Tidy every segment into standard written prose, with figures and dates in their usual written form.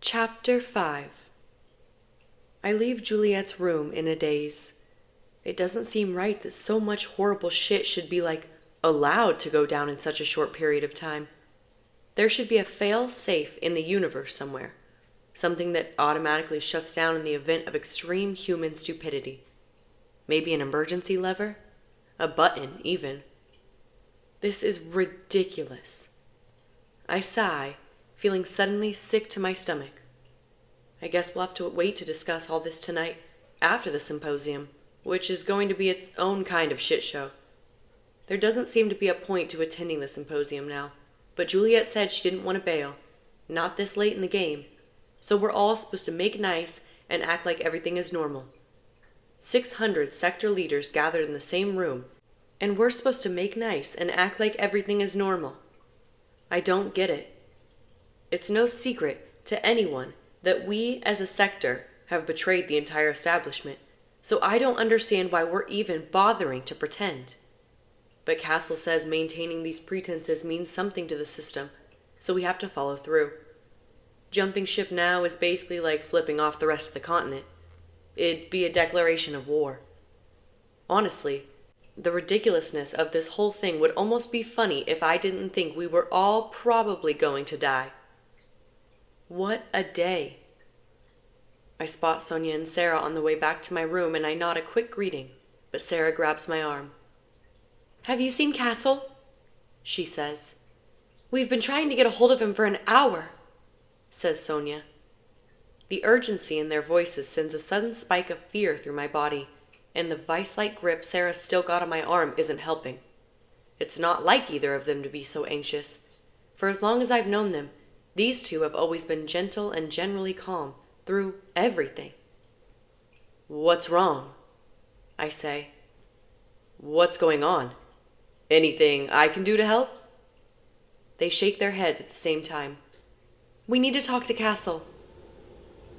Chapter 5. I leave Juliet's room in a daze. It doesn't seem right that so much horrible shit should be, allowed to go down in such a short period of time. There should be a fail-safe in the universe somewhere. Something that automatically shuts down in the event of extreme human stupidity. Maybe an emergency lever? A button, even. This is ridiculous. I sigh, feeling suddenly sick to my stomach. I guess we'll have to wait to discuss all this tonight, after the symposium, which is going to be its own kind of shit show. There doesn't seem to be a point to attending the symposium now, but Juliet said she didn't want to bail, not this late in the game, so we're all supposed to make nice and act like everything is normal. 600 sector leaders gathered in the same room, and we're supposed to make nice and act like everything is normal. I don't get it. It's no secret to anyone that we as a sector have betrayed the entire establishment, so I don't understand why we're even bothering to pretend. But Castle says maintaining these pretenses means something to the system, so we have to follow through. Jumping ship now is basically like flipping off the rest of the continent. It'd be a declaration of war. Honestly, the ridiculousness of this whole thing would almost be funny if I didn't think we were all probably going to die. What a day. I spot Sonia and Sarah on the way back to my room and I nod a quick greeting, but Sarah grabs my arm. "Have you seen Castle?" she says. "We've been trying to get a hold of him for an hour," says Sonia. The urgency in their voices sends a sudden spike of fear through my body, and the vice-like grip Sarah still got on my arm isn't helping. It's not like either of them to be so anxious. For as long as I've known them, these two have always been gentle and generally calm through everything. "What's wrong?" I say. "What's going on? Anything I can do to help?" They shake their heads at the same time. "We need to talk to Castle."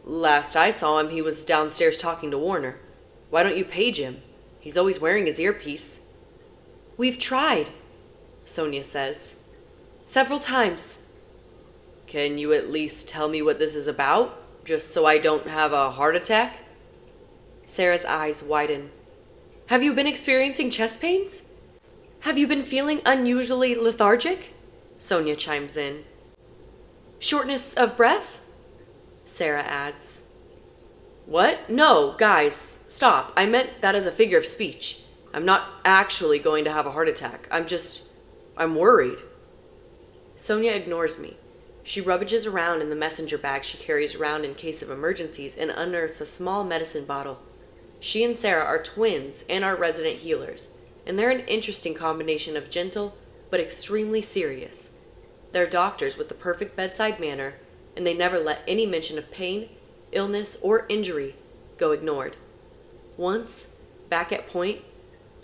"Last I saw him, he was downstairs talking to Warner. Why don't you page him? He's always wearing his earpiece." "We've tried," Sonia says. "Several times." "Can you at least tell me what this is about? Just so I don't have a heart attack?" Sarah's eyes widen. "Have you been experiencing chest pains? Have you been feeling unusually lethargic?" Sonia chimes in. "Shortness of breath?" Sarah adds. "What? No, guys, stop. I meant that as a figure of speech. I'm not actually going to have a heart attack. I'm worried." Sonia ignores me. She rubbages around in the messenger bag she carries around in case of emergencies and unearths a small medicine bottle. She and Sarah are twins and are resident healers, and they're an interesting combination of gentle but extremely serious. They're doctors with the perfect bedside manner, and they never let any mention of pain, illness, or injury go ignored. Once, back at Point,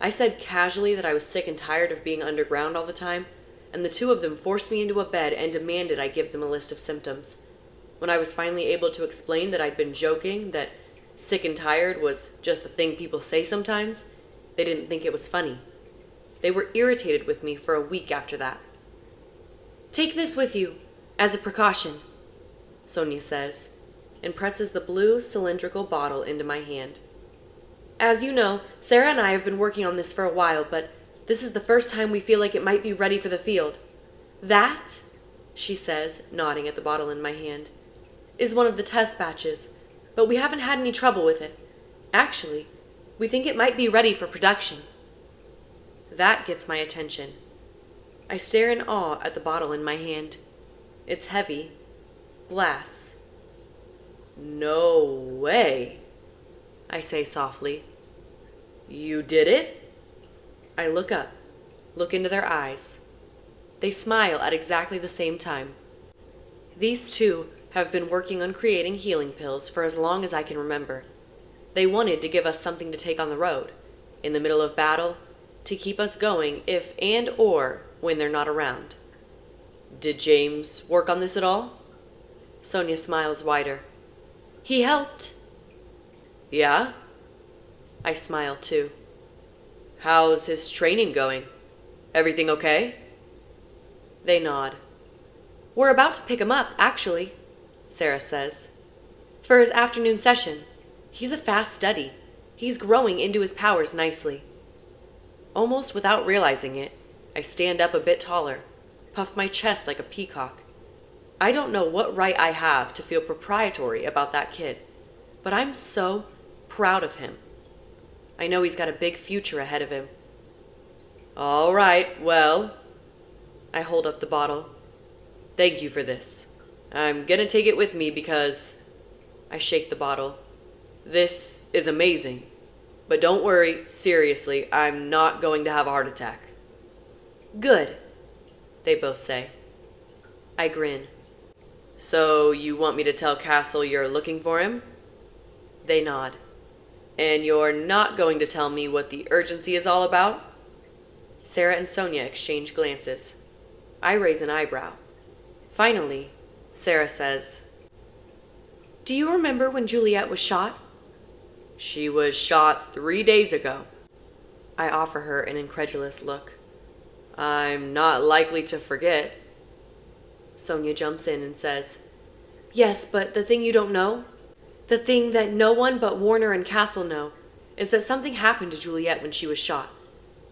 I said casually that I was sick and tired of being underground all the time, and the two of them forced me into a bed and demanded I give them a list of symptoms. When I was finally able to explain that I'd been joking, that sick and tired was just a thing people say sometimes, they didn't think it was funny. They were irritated with me for a week after that. "Take this with you, as a precaution," Sonia says, and presses the blue cylindrical bottle into my hand. "As you know, Sarah and I have been working on this for a while, but this is the first time we feel like it might be ready for the field. That," she says, nodding at the bottle in my hand, "is one of the test batches, but we haven't had any trouble with it. Actually, we think it might be ready for production." That gets my attention. I stare in awe at the bottle in my hand. It's heavy. Glass. "No way," I say softly. "You did it?" I look up, look into their eyes. They smile at exactly the same time. These two have been working on creating healing pills for as long as I can remember. They wanted to give us something to take on the road, in the middle of battle, to keep us going if and/or when they're not around. "Did James work on this at all?" Sonia smiles wider. "He helped." "Yeah?" I smile too. "How's his training going? Everything okay?" They nod. "We're about to pick him up, actually." Sarah says. For his afternoon session. He's a fast study. He's growing into his powers nicely. Almost without realizing it, I stand up a bit taller, puff my chest like a peacock. I don't know what right I have to feel proprietary about that kid, but I'm so proud of him. I know he's got a big future ahead of him. All right, well, I hold up the bottle. Thank you for this. I'm gonna take it with me because... I shake the bottle. This is amazing. But don't worry, seriously, I'm not going to have a heart attack. Good, they both say. I grin. So you want me to tell Castle you're looking for him? They nod. And you're not going to tell me what the urgency is all about? Sarah and Sonia exchange glances. I raise an eyebrow. Finally, Sarah says, Do you remember when Juliet was shot? She was shot 3 days ago. I offer her an incredulous look. I'm not likely to forget. Sonia jumps in and says, Yes, but the thing you don't know, the thing that no one but Warner and Castle know, is that something happened to Juliet when she was shot.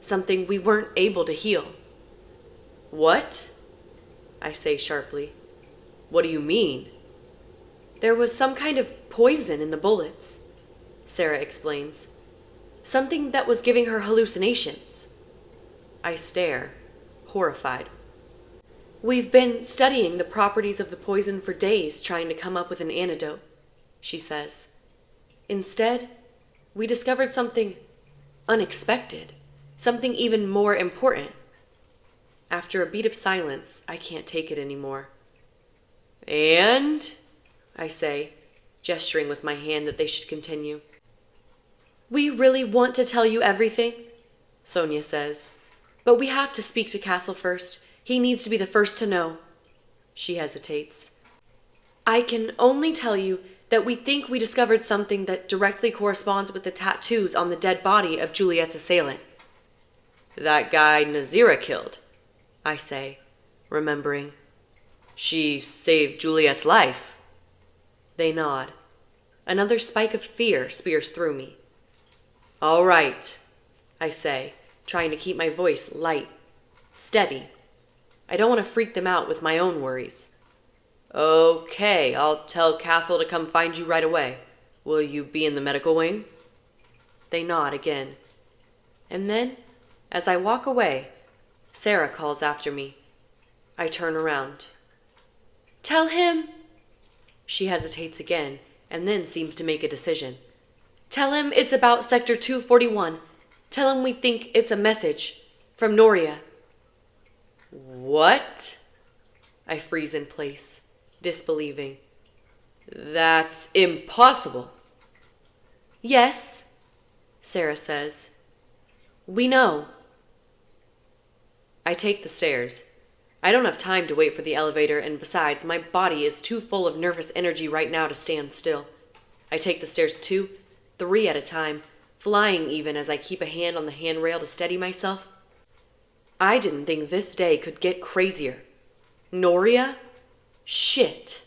Something we weren't able to heal. What? I say sharply. What do you mean? There was some kind of poison in the bullets, Sarah explains. Something that was giving her hallucinations. I stare, horrified. We've been studying the properties of the poison for days trying to come up with an antidote, she says. Instead, we discovered something unexpected, something even more important. After a beat of silence, I can't take it anymore. And, I say, gesturing with my hand that they should continue. We really want to tell you everything, Sonia says. But we have to speak to Castle first. He needs to be the first to know. She hesitates. I can only tell you that we think we discovered something that directly corresponds with the tattoos on the dead body of Juliet's assailant. That guy Nazira killed, I say, remembering. She saved Juliet's life. They nod. Another spike of fear spears through me. All right, I say, trying to keep my voice light, steady. I don't want to freak them out with my own worries. Okay, I'll tell Castle to come find you right away. Will you be in the medical wing? They nod again. And then, as I walk away, Sarah calls after me. I turn around. Tell him... She hesitates again, and then seems to make a decision. Tell him it's about Sector 241. Tell him we think it's a message from Noria. What? I freeze in place, disbelieving. That's impossible. Yes, Sarah says. We know. I take the stairs. I don't have time to wait for the elevator, and besides, my body is too full of nervous energy right now to stand still. I take the stairs 2, 3 at a time, flying even as I keep a hand on the handrail to steady myself. I didn't think this day could get crazier. Noria? Shit.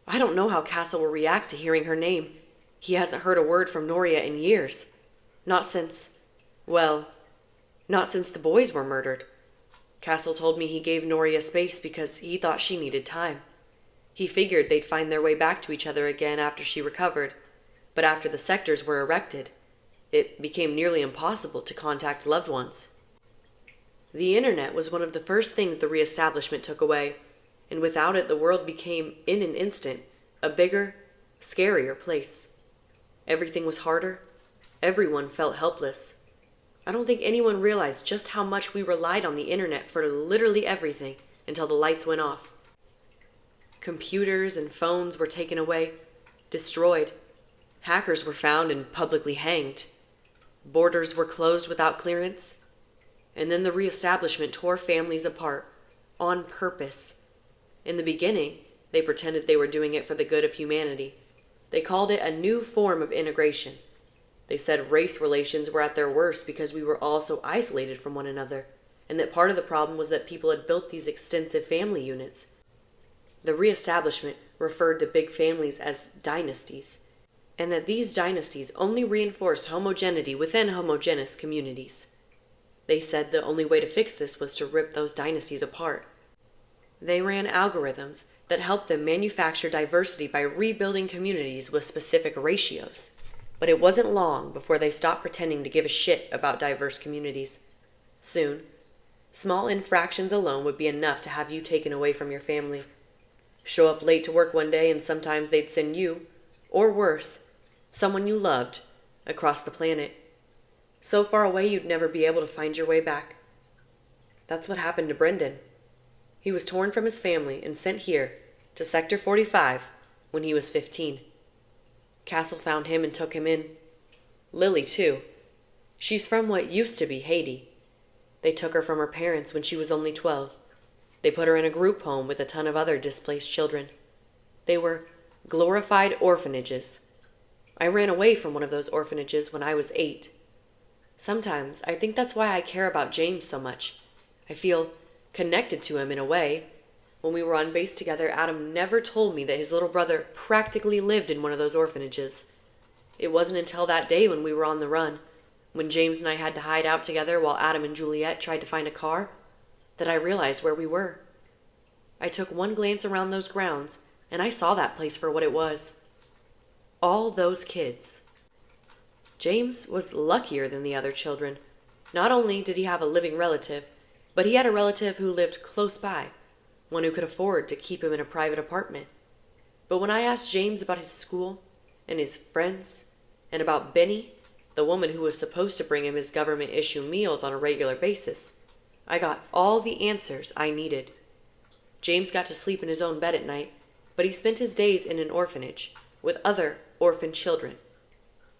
I don't know how Castle will react to hearing her name. He hasn't heard a word from Noria in years. Not since the boys were murdered. Castle told me he gave Noria space because he thought she needed time. He figured they'd find their way back to each other again after she recovered. But after the sectors were erected, it became nearly impossible to contact loved ones. The internet was one of the first things the reestablishment took away, and without it the world became, in an instant, a bigger, scarier place. Everything was harder. Everyone felt helpless. I don't think anyone realized just how much we relied on the internet for literally everything until the lights went off. Computers and phones were taken away, destroyed. Hackers were found and publicly hanged. Borders were closed without clearance. And then the reestablishment tore families apart, on purpose. In the beginning, they pretended they were doing it for the good of humanity. They called it a new form of integration. They said race relations were at their worst because we were all so isolated from one another, and that part of the problem was that people had built these extensive family units. The reestablishment referred to big families as dynasties, and that these dynasties only reinforced homogeneity within homogeneous communities. They said the only way to fix this was to rip those dynasties apart. They ran algorithms that helped them manufacture diversity by rebuilding communities with specific ratios. But it wasn't long before they stopped pretending to give a shit about diverse communities. Soon, small infractions alone would be enough to have you taken away from your family. Show up late to work one day and sometimes they'd send you, or worse, someone you loved, across the planet. So far away you'd never be able to find your way back. That's what happened to Brendan. He was torn from his family and sent here, to Sector 45, when he was 15. Castle found him and took him in. Lily, too. She's from what used to be Haiti. They took her from her parents when she was only 12. They put her in a group home with a ton of other displaced children. They were glorified orphanages. I ran away from one of those orphanages when I was 8. Sometimes I think that's why I care about James so much. I feel connected to him in a way. When we were on base together, Adam never told me that his little brother practically lived in one of those orphanages. It wasn't until that day when we were on the run, when James and I had to hide out together while Adam and Juliet tried to find a car, that I realized where we were. I took one glance around those grounds, and I saw that place for what it was. All those kids. James was luckier than the other children. Not only did he have a living relative, but he had a relative who lived close by, one who could afford to keep him in a private apartment. But when I asked James about his school and his friends, and about Benny, the woman who was supposed to bring him his government-issue meals on a regular basis, I got all the answers I needed. James got to sleep in his own bed at night, but he spent his days in an orphanage with other orphan children.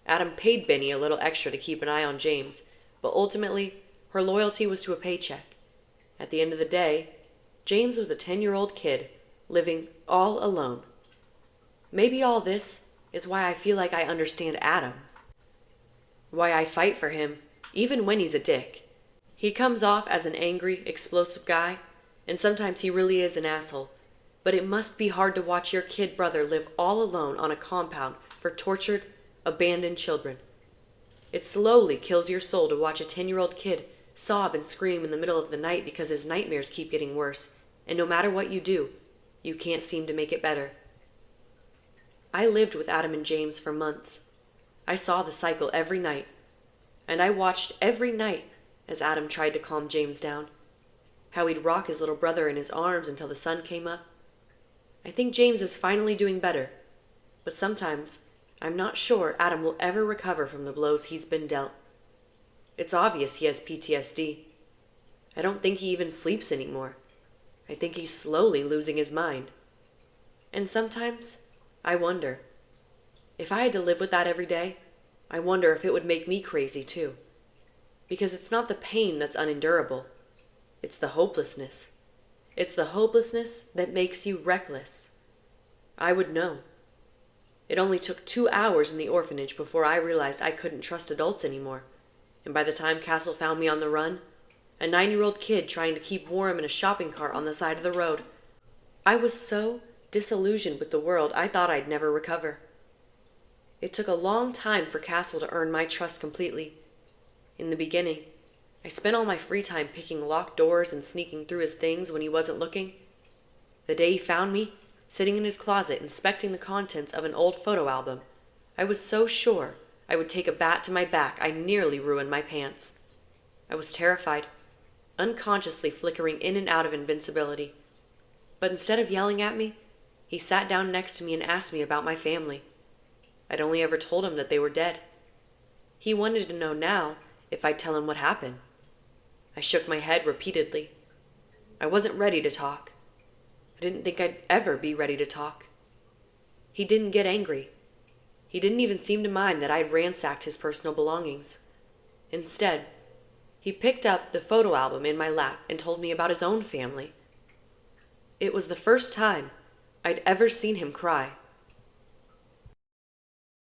Adam paid Benny a little extra to keep an eye on James, but ultimately her loyalty was to a paycheck. At the end of the day, James was a 10-year-old kid living all alone. Maybe all this is why I feel like I understand Adam. Why I fight for him, even when he's a dick. He comes off as an angry, explosive guy, and sometimes he really is an asshole. But it must be hard to watch your kid brother live all alone on a compound for tortured, abandoned children. It slowly kills your soul to watch a 10-year-old kid sob and scream in the middle of the night because his nightmares keep getting worse, and no matter what you do, you can't seem to make it better. I lived with Adam and James for months. I saw the cycle every night, and I watched every night as Adam tried to calm James down, how he'd rock his little brother in his arms until the sun came up. I think James is finally doing better, but sometimes I'm not sure Adam will ever recover from the blows he's been dealt. It's obvious he has PTSD. I don't think he even sleeps anymore. I think he's slowly losing his mind. And sometimes I wonder, if I had to live with that every day, I wonder if it would make me crazy too. Because it's not the pain that's unendurable. It's the hopelessness. It's the hopelessness that makes you reckless. I would know. It only took 2 hours in the orphanage before I realized I couldn't trust adults anymore. And by the time Castle found me on the run, a 9-year-old kid trying to keep warm in a shopping cart on the side of the road, I was so disillusioned with the world I thought I'd never recover. It took a long time for Castle to earn my trust completely. In the beginning, I spent all my free time picking locked doors and sneaking through his things when he wasn't looking. The day he found me, sitting in his closet inspecting the contents of an old photo album, I was so sure I would take a bat to my back I nearly ruined my pants. I was terrified, unconsciously flickering in and out of invincibility. But instead of yelling at me, he sat down next to me and asked me about my family. I'd only ever told him that they were dead. He wanted to know now if I'd tell him what happened. I shook my head repeatedly. I wasn't ready to talk. I didn't think I'd ever be ready to talk. He didn't get angry. He didn't even seem to mind that I'd ransacked his personal belongings. Instead, he picked up the photo album in my lap and told me about his own family. It was the first time I'd ever seen him cry.